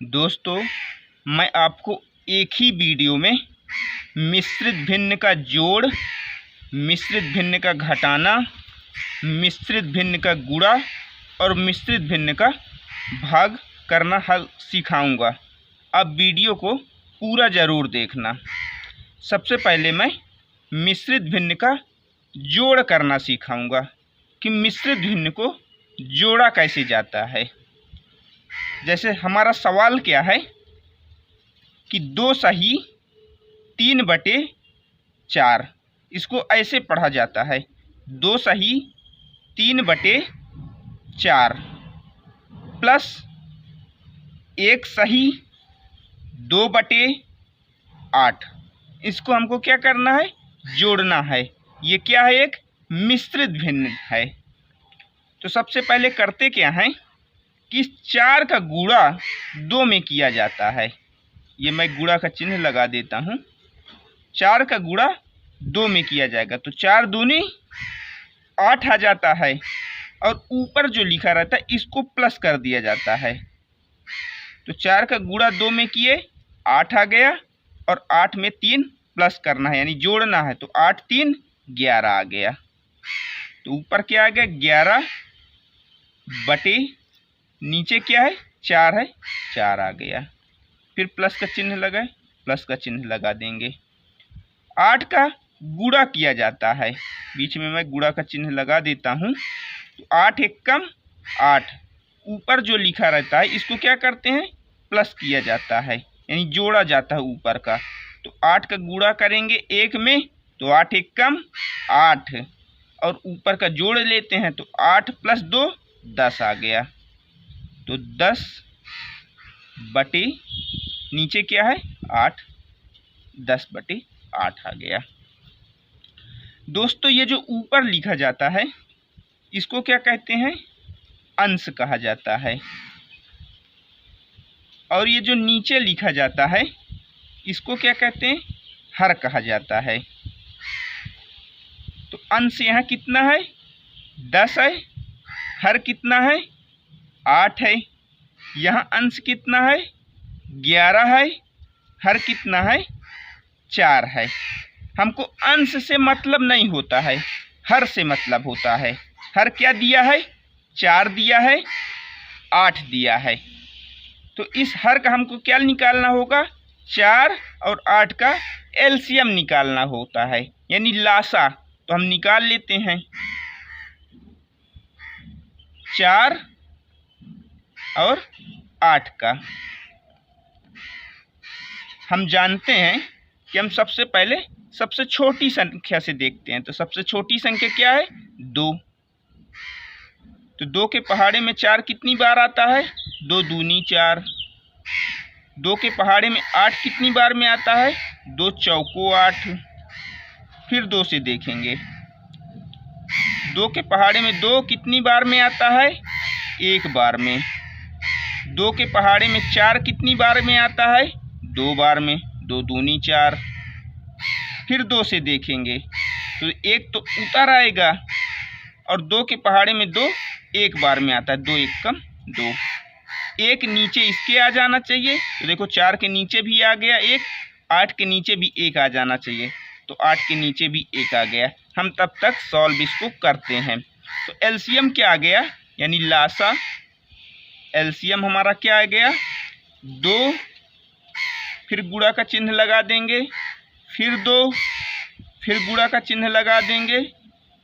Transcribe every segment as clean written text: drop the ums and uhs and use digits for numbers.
दोस्तों, मैं आपको एक ही वीडियो में मिश्रित भिन्न का जोड़, मिश्रित भिन्न का घटाना, मिश्रित भिन्न का गुणा और मिश्रित भिन्न का भाग करना हल सिखाऊंगा। अब वीडियो को पूरा ज़रूर देखना। सबसे पहले मैं मिश्रित भिन्न का जोड़ करना सिखाऊंगा कि मिश्रित भिन्न को जोड़ा कैसे जाता है। जैसे हमारा सवाल क्या है कि 2 सही 3/4, इसको ऐसे पढ़ा जाता है 2 सही 3/4 प्लस 1 सही 2/8। इसको हमको क्या करना है? जोड़ना है। ये क्या है? एक मिश्रित भिन्न है। तो सबसे पहले करते क्या हैं कि 4 का गुणा 2 में किया जाता है। ये मैं गुणा का चिन्ह लगा देता हूँ। 4 का गुणा 2 में किया जाएगा तो 4 दूनी 8 आ जाता है, और ऊपर जो लिखा रहता है इसको प्लस कर दिया जाता है। तो 4 का गुणा 2 में किए 8 आ गया, और 8 में 3 प्लस करना है यानी जोड़ना है, तो 8 3 11 आ गया। तो ऊपर क्या आ गया? 11 बटे नीचे क्या है? 4 है, 4 आ गया। फिर प्लस का चिन्ह लगाए, प्लस का चिन्ह लगा देंगे। 8 का गुणा किया जाता है, बीच में मैं गुणा का चिन्ह लगा देता हूँ। तो 8 एकम 8, ऊपर जो लिखा रहता है इसको क्या करते हैं? प्लस किया जाता है यानी जोड़ा जाता है ऊपर का। तो 8 का गुणा करेंगे 1 में तो 8 एकम 8, और ऊपर का जोड़ लेते हैं तो 8 + 2 10 आ गया। तो 10 बटे नीचे क्या है? 8, 10/8 आ गया। दोस्तों, ये जो ऊपर लिखा जाता है इसको क्या कहते हैं? अंश कहा जाता है। और ये जो नीचे लिखा जाता है इसको क्या कहते हैं? हर कहा जाता है। तो अंश यहाँ कितना है? 10 है। हर कितना है? 8 है। यहाँ अंश कितना है? 11 है। हर कितना है? 4 है। हमको अंश से मतलब नहीं होता है, हर से मतलब होता है। हर क्या दिया है? 4 दिया है, 8 दिया है। तो इस हर का हमको क्या निकालना होगा? 4 और 8 का एलसीएम निकालना होता है यानी लासा। तो हम निकाल लेते हैं। 4 और 8 का हम जानते हैं कि हम सबसे पहले सबसे छोटी संख्या से देखते हैं। तो सबसे छोटी संख्या क्या है? 2। तो 2 के पहाड़े में 4 कितनी बार आता है? 2 दूनी 4। 2 के पहाड़े में 8 कितनी बार में आता है? 2 चौको 8। फिर 2 से देखेंगे। 2 के पहाड़े में 2 कितनी बार में आता है? 1 बार में। 2 के पहाड़े में 4 कितनी बार में आता है? 2 बार में। 2 दूनी 4। फिर 2 से देखेंगे तो 1 तो उतर आएगा, और 2 के पहाड़े में 2 1 बार में आता है। 2 एकम 2। 1 नीचे इसके आ जाना चाहिए, तो देखो 4 के नीचे भी आ गया 1, 8 के नीचे भी 1 आ जाना चाहिए, तो 8 के नीचे भी 1 आ गया। हम तब तक सॉल्व इसको करते हैं। तो एलसीएम क्या आ गया यानी लासा। एलसीएम हमारा क्या आ गया? 2, फिर गुणा का चिन्ह लगा देंगे, फिर 2, फिर गुणा का चिन्ह लगा देंगे,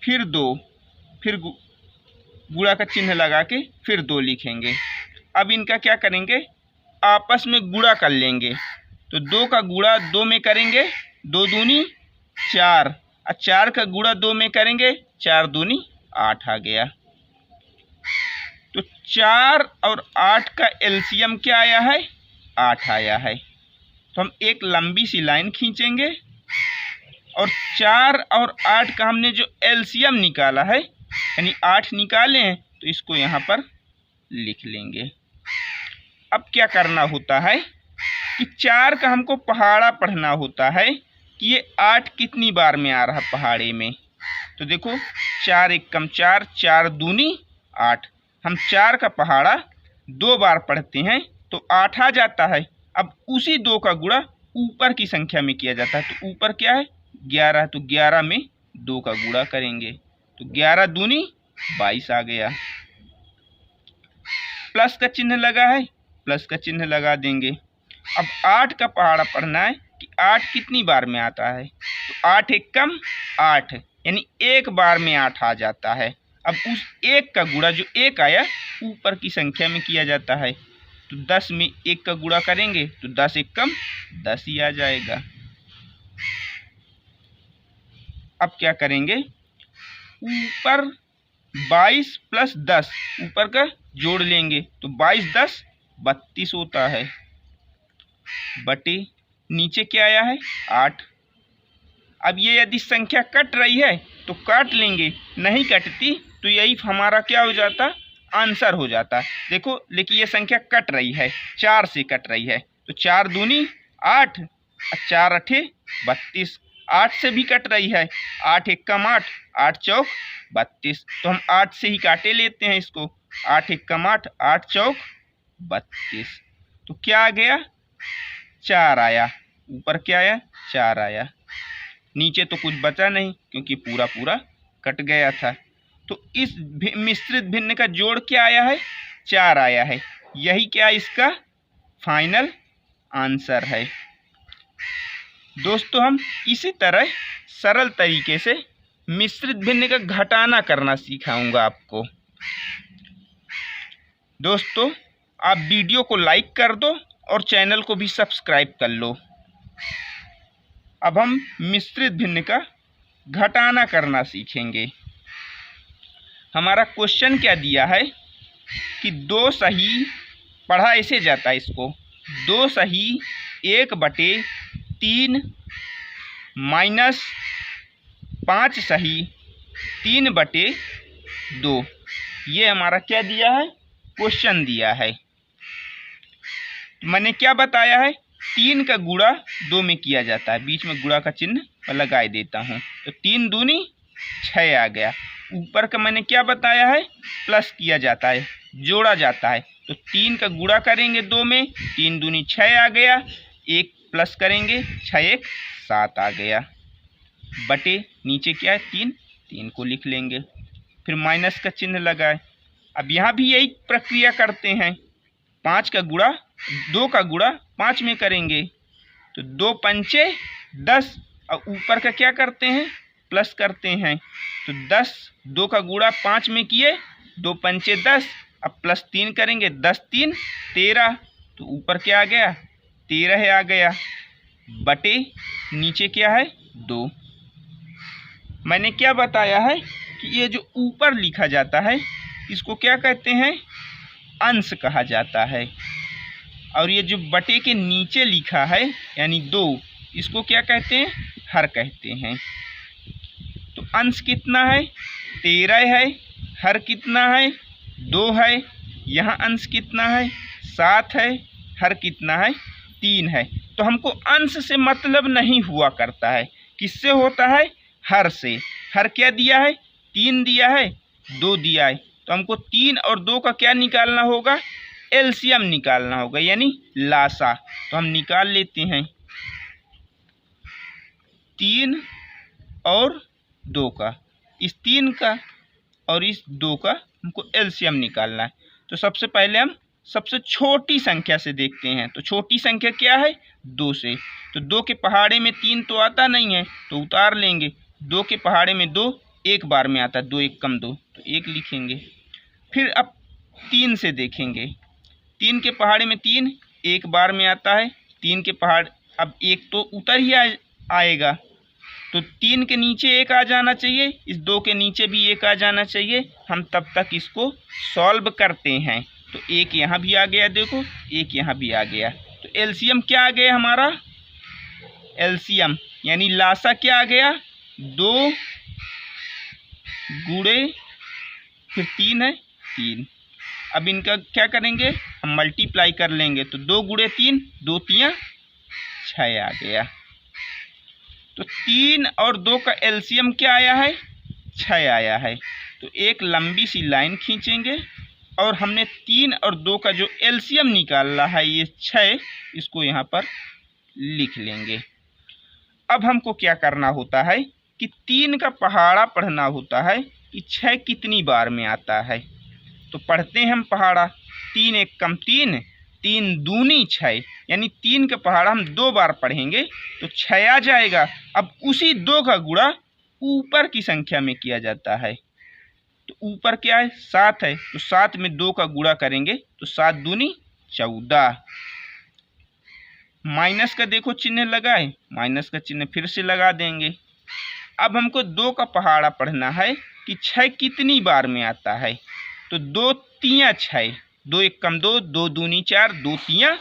फिर 2, फिर गुणा का चिन्ह लगा के फिर 2 लिखेंगे। अब इनका क्या करेंगे? आपस में गुणा कर लेंगे। तो 2 का गुणा 2 में करेंगे 2 दूनी 4, और 4 का गुणा 2 में करेंगे 4 दूनी 8 आ गया। तो 4 और 8 का एलसीएम क्या आया है? 8 आया है। तो हम एक लंबी सी लाइन खींचेंगे, और 4 और 8 का हमने जो एलसीएम निकाला है यानी 8 निकाले हैं, तो इसको यहाँ पर लिख लेंगे। अब क्या करना होता है कि 4 का हमको पहाड़ा पढ़ना होता है कि ये 8 कितनी बार में आ रहा पहाड़े में। तो देखो 4 एकम 4, 4 दूनी 8। हम 4 का पहाड़ा 2 बार पढ़ते हैं तो 8 आ जाता है। अब उसी 2 का गुणा ऊपर की संख्या में किया जाता है। तो ऊपर क्या है 11, तो 11 में 2 का गुणा करेंगे तो 11 दूनी 22 आ गया। प्लस का चिन्ह लगा है, प्लस का चिन्ह लगा देंगे। अब 8 का पहाड़ा पढ़ना है कि 8 कितनी बार में आता है। तो 8 एक कम 8, यानी एक बार में 8 आ जाता है। अब उस एक का गुणा जो एक आया ऊपर की संख्या में किया जाता है। तो 10 में 1 का गुणा करेंगे तो 10 एक कम 10 ही आ जाएगा। अब क्या करेंगे, ऊपर 22 प्लस 10 ऊपर का जोड़ लेंगे तो 22 10 32 होता है, बटे नीचे क्या आया है 8। अब ये यदि संख्या कट रही है तो काट लेंगे, नहीं कटती तो यही हमारा क्या हो जाता, आंसर हो जाता। देखो लेकिन ये संख्या कट रही है, 4 से कट रही है। तो 4 दूनी 8, 4 अठे 32, 8 से भी कट रही है, 8 एक कम 8, 8 चौक 32। तो हम 8 से ही काटे लेते हैं इसको, 8 एक कम 8, 8 चौक 32। तो क्या आ गया 4 आया। ऊपर क्या आया 4 आया, नीचे तो कुछ बचा नहीं क्योंकि पूरा पूरा कट गया था। तो इस मिश्रित भिन्न का जोड़ क्या आया है 4 आया है। यही क्या इसका फाइनल आंसर है। दोस्तों हम इसी तरह सरल तरीके से मिश्रित भिन्न का घटाना करना सिखाऊंगा आपको। दोस्तों आप वीडियो को लाइक कर दो और चैनल को भी सब्सक्राइब कर लो। अब हम मिश्रित भिन्न का घटाना करना सीखेंगे। हमारा क्वेश्चन क्या दिया है कि 2 सही, पढ़ा ऐसे जाता है इसको, 2 सही 1/3 माइनस 5 सही 3/2। ये हमारा क्या दिया है क्वेश्चन दिया है। मैंने क्या बताया है 3 का गुणा 2 में किया जाता है, बीच में गुणा का चिन्ह लगाए देता हूँ। तो 3 दूनी 6 आ गया। ऊपर का मैंने क्या बताया है प्लस किया जाता है, जोड़ा जाता है। तो 3 का गुणा करेंगे 2 में, 3 दूनी 6 आ गया, 1 प्लस करेंगे 6 1 7 आ गया, बटे नीचे क्या है 3, 3 को लिख लेंगे, फिर माइनस का चिन्ह लगाए। अब यहाँ भी यही प्रक्रिया करते हैं, 5 का गुणा 2 का गुणा 5 में करेंगे तो 2 पंचे 10, और ऊपर का क्या करते हैं प्लस करते हैं। तो 10 2 का गुणा 5 में किए, 2 पंचे 10, अब प्लस 3 करेंगे, 10 3 13, तो ऊपर क्या आ गया 13 आ गया, बटे नीचे क्या है 2। मैंने क्या बताया है कि ये जो ऊपर लिखा जाता है इसको क्या कहते हैं अंश कहा जाता है, और ये जो बटे के नीचे लिखा है यानी 2, इसको क्या कहते हैं हर कहते हैं। तो अंश कितना है 13 है, हर कितना है 2 है, यहाँ अंश कितना है 7 है, हर कितना है 3 है। तो हमको अंश से मतलब नहीं हुआ करता है, किससे होता है हर से। हर क्या दिया है 3 दिया है, 2 दिया है, तो हमको 3 और 2 का क्या निकालना होगा एलसीएम निकालना होगा, यानी लासा। तो हम निकाल लेते हैं 3 और 2 का, इस 3 का और इस 2 का हमको एलसीएम निकालना है। तो सबसे पहले हम सबसे छोटी संख्या से देखते हैं। तो छोटी संख्या क्या है 2 से, तो 2 के पहाड़े में 3 तो आता नहीं है तो उतार लेंगे, 2 के पहाड़े में 2 एक बार में आता है, 2 एक कम 2, तो 1 लिखेंगे। फिर अब 3 से देखेंगे, 3 के पहाड़े में 3 एक बार में आता है, 3 के पहाड़ अब 1 तो उतर ही आएगा, तो 3 के नीचे 1 आ जाना चाहिए, इस 2 के नीचे भी 1 आ जाना चाहिए। हम तब तक इसको सॉल्व करते हैं। तो 1 यहाँ भी आ गया, देखो 1 यहाँ भी आ गया। तो एलसीएम क्या आ गया हमारा, एलसीएम यानी लासा क्या आ गया 2 गुणे फिर 3 है 3। अब इनका क्या करेंगे हम मल्टीप्लाई कर लेंगे, तो 2 गुणे 3 2 3 6 आ गया। तो 3 और 2 का एलसीएम क्या आया है 6 आया है। तो एक लंबी सी लाइन खींचेंगे और हमने 3 और 2 का जो एलसीएम निकालना है ये 6, इसको यहाँ पर लिख लेंगे। अब हमको क्या करना होता है कि 3 का पहाड़ा पढ़ना होता है कि 6 कितनी बार में आता है। तो पढ़ते हैं हम पहाड़ा। 3 एक कम 3, 3 दूनी 6, यानी 3 का पहाड़ा हम 2 बार पढ़ेंगे तो 6 आ जाएगा। अब उसी 2 का गुणा ऊपर की संख्या में किया जाता है। तो ऊपर क्या है 7 है, तो 7 में 2 का गुणा करेंगे तो 7 दूनी 14। माइनस का देखो चिन्ह लगा है, माइनस का चिन्ह फिर से लगा देंगे। अब हमको 2 का पहाड़ा पढ़ना है कि 6 कितनी बार में आता है। तो 2 तियाँ 6, 2 एक कम 2, 2 दूनी 4, 2 तियाँ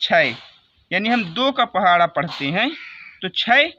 6, यानी हम 2 का पहाड़ा पढ़ते हैं तो 6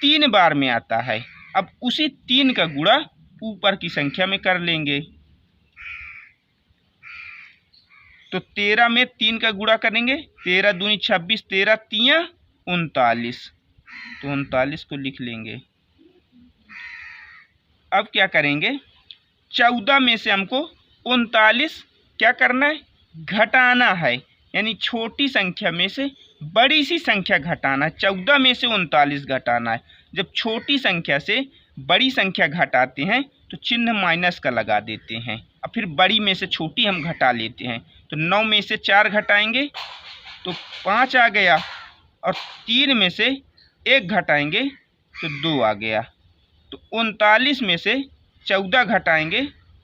3 बार में आता है। अब उसी 3 का गुणा ऊपर की संख्या में कर लेंगे। तो 13 में 3 का गुणा करेंगे, 13 दूनी 26, 13 तियाँ 39, तो 39 को लिख लेंगे। अब क्या करेंगे, 14 में से हमको 39 क्या करना है, घटाना है, यानी छोटी संख्या में से बड़ी सी संख्या घटाना है। 14 में से 39 घटाना है। जब छोटी संख्या से बड़ी संख्या घटाते हैं तो चिन्ह माइनस का लगा देते हैं, और फिर बड़ी में से छोटी हम घटा लेते हैं। तो 9 में से 4 घटाएंगे तो 5 आ गया, और 3 में से 1 घटाएंगे तो 2 आ गया। तो 39 में से 14 घटाएंगे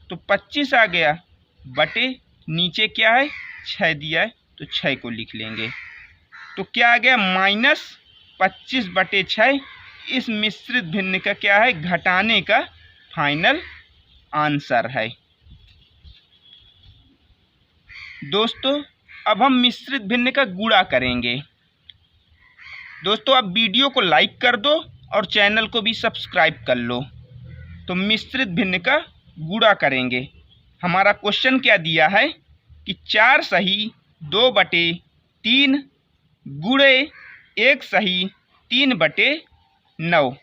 तो 25 आ गया, बटे नीचे क्या है 6 दिया है तो 6 को लिख लेंगे। तो क्या आ गया -25/6। इस मिश्रित भिन्न का क्या है, घटाने का फाइनल आंसर है। दोस्तों अब हम मिश्रित भिन्न का गुणा करेंगे। दोस्तों अब वीडियो को लाइक कर दो और चैनल को भी सब्सक्राइब कर लो। तो मिश्रित भिन्न का गुणा करेंगे। हमारा क्वेश्चन क्या दिया है कि 4 सही 2/3 गुणे 1 सही 3/9।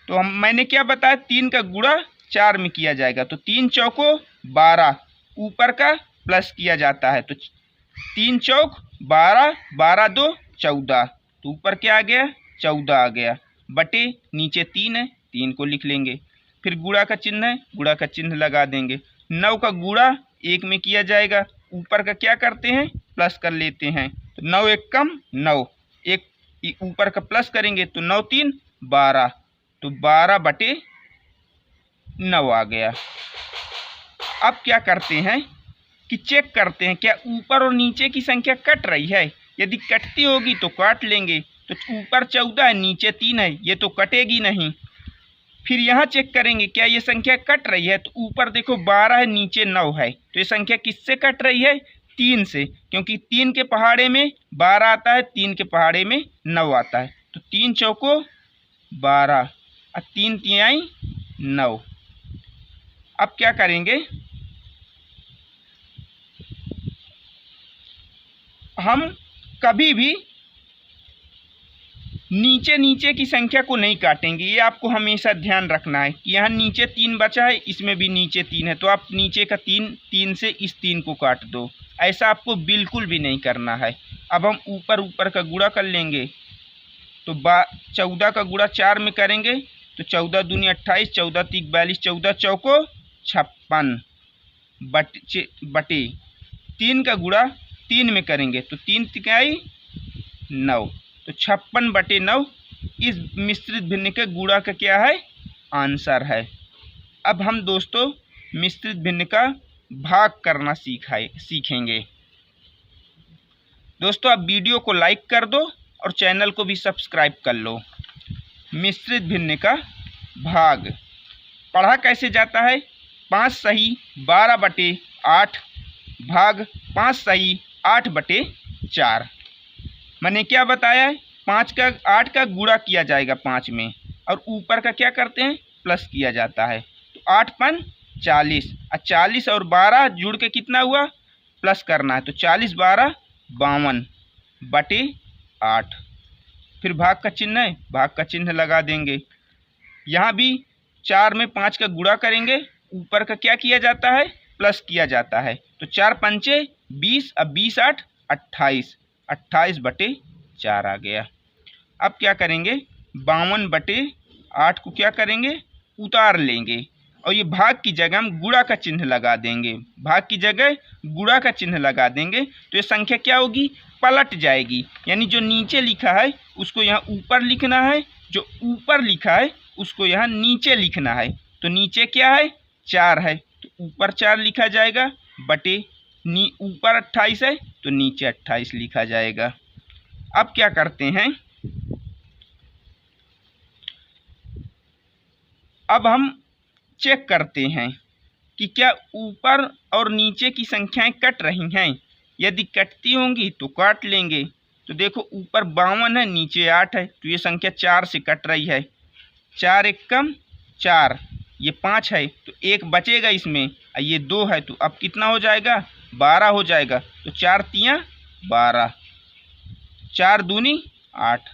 तो मैंने क्या बताया, 3 का गुणा 4 में किया जाएगा, तो 3 चौको 12, ऊपर का प्लस किया जाता है, तो 3 चौक 12, 12 2 14, तो ऊपर क्या आ गया 14 आ गया, बटे नीचे 3 है, 3 को लिख लेंगे। फिर गुणा का चिन्ह है, गुणा का चिन्ह लगा देंगे। 9 का गुणा 1 में किया जाएगा, ऊपर का क्या करते हैं प्लस कर लेते हैं, तो 9 एक कम 9, एक ऊपर का प्लस करेंगे तो 9 3 12, तो 12/9 आ गया। अब क्या करते हैं कि चेक करते हैं क्या ऊपर और नीचे की संख्या कट रही है। यदि कटती होगी तो काट लेंगे, तो ऊपर 14 है नीचे 3 है, ये तो कटेगी नहीं। फिर यहाँ चेक करेंगे क्या ये संख्या कट रही है, तो ऊपर देखो 12 है नीचे 9 है, तो ये संख्या किससे कट रही है 3 से, क्योंकि 3 के पहाड़े में 12 आता है, 3 के पहाड़े में 9 आता है, तो 3 चौको 12 और 3 तिहाई 9। अब क्या करेंगे, हम कभी भी नीचे की संख्या को नहीं काटेंगे। ये आपको हमेशा ध्यान रखना है कि यहाँ नीचे 3 बचा है, इसमें भी नीचे 3 है, तो आप नीचे का 3 से इस 3 को काट दो। ऐसा आपको बिल्कुल भी नहीं करना है। अब हम ऊपर का गुणा कर लेंगे, तो 14 का गुणा 4 में करेंगे तो 14 दूनी 28, 14 तीक 42, 14 चौको 56, बटे 3 का गुणा 3 में करेंगे तो 3 तिहाई 9, तो 56/9 इस मिश्रित भिन्न के गुणा का क्या है आंसर है। अब हम दोस्तों मिश्रित भिन्न का भाग करना सीखेंगे। दोस्तों अब वीडियो को लाइक कर दो और चैनल को भी सब्सक्राइब कर लो। मिश्रित भिन्न का भाग पढ़ा कैसे जाता है, 5 सही 12/8 भाग 5 सही 8/4। मैंने क्या बताया है, 5 का 8 का गुणा किया जाएगा 5 में, और ऊपर का क्या करते हैं प्लस किया जाता है, तो 8 5 40, और 40 और 12 जुड़ के कितना हुआ प्लस करना है, तो 40 12 52/8। फिर भाग का चिन्ह है, भाग का चिन्ह लगा देंगे। यहाँ भी 4 में 5 का गुणा करेंगे, ऊपर का क्या किया जाता है प्लस किया जाता है, तो 4 पंचे 20, अब 20 8 28, 28/4 आ गया। अब क्या करेंगे, 52/8 को क्या करेंगे, उतार लेंगे और ये भाग की जगह हम गुणा का चिन्ह लगा देंगे। भाग की जगह गुणा का चिन्ह लगा देंगे तो ये संख्या क्या होगी, पलट जाएगी। यानी जो नीचे लिखा है उसको यहाँ ऊपर लिखना है, जो ऊपर लिखा है उसको यहाँ नीचे लिखना है। तो नीचे क्या है, 4 है तो ऊपर 4 लिखा जाएगा, बटे ऊपर 28 है तो नीचे 28 लिखा जाएगा। अब क्या करते हैं, अब हम चेक करते हैं कि क्या ऊपर और नीचे की संख्याएं कट रही हैं। यदि कटती होंगी तो काट लेंगे। तो देखो ऊपर 52 है, नीचे 8 है, तो ये संख्या 4 से कट रही है। 4 एक कम 4, ये 5 है तो 1 बचेगा इसमें, ये 2 है तो अब कितना हो जाएगा, 12 हो जाएगा। तो 4 तियाँ 12, 4 दूनी 8।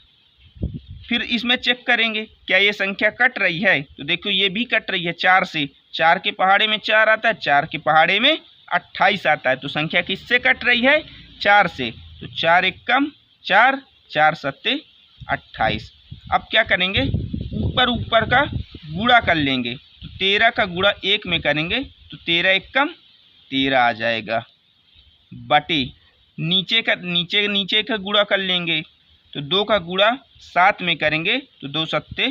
फिर इसमें चेक करेंगे क्या ये संख्या कट रही है। तो देखो ये भी कट रही है 4 से, 4 के पहाड़े में 4 आता है, 4 के पहाड़े में 28 आता है। तो संख्या किससे कट रही है, 4 से। तो 4 एक कम 4, 4 सत्ते 28। अब क्या करेंगे, ऊपर ऊपर का गुणा कर लेंगे। तो 13 का गुणा 1 में करेंगे तो 13 एक कम 13 आ जाएगा, बटे नीचे का गुणा कर लेंगे। तो 2 का गुणा 7 में करेंगे तो 2 सत्ते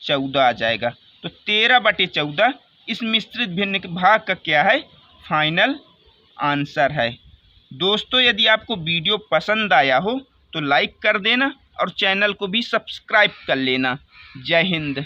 14 आ जाएगा। तो 13/14 इस मिश्रित भिन्न के भाग का क्या है, फाइनल आंसर है। दोस्तों यदि आपको वीडियो पसंद आया हो तो लाइक कर देना और चैनल को भी सब्सक्राइब कर लेना। जय हिंद।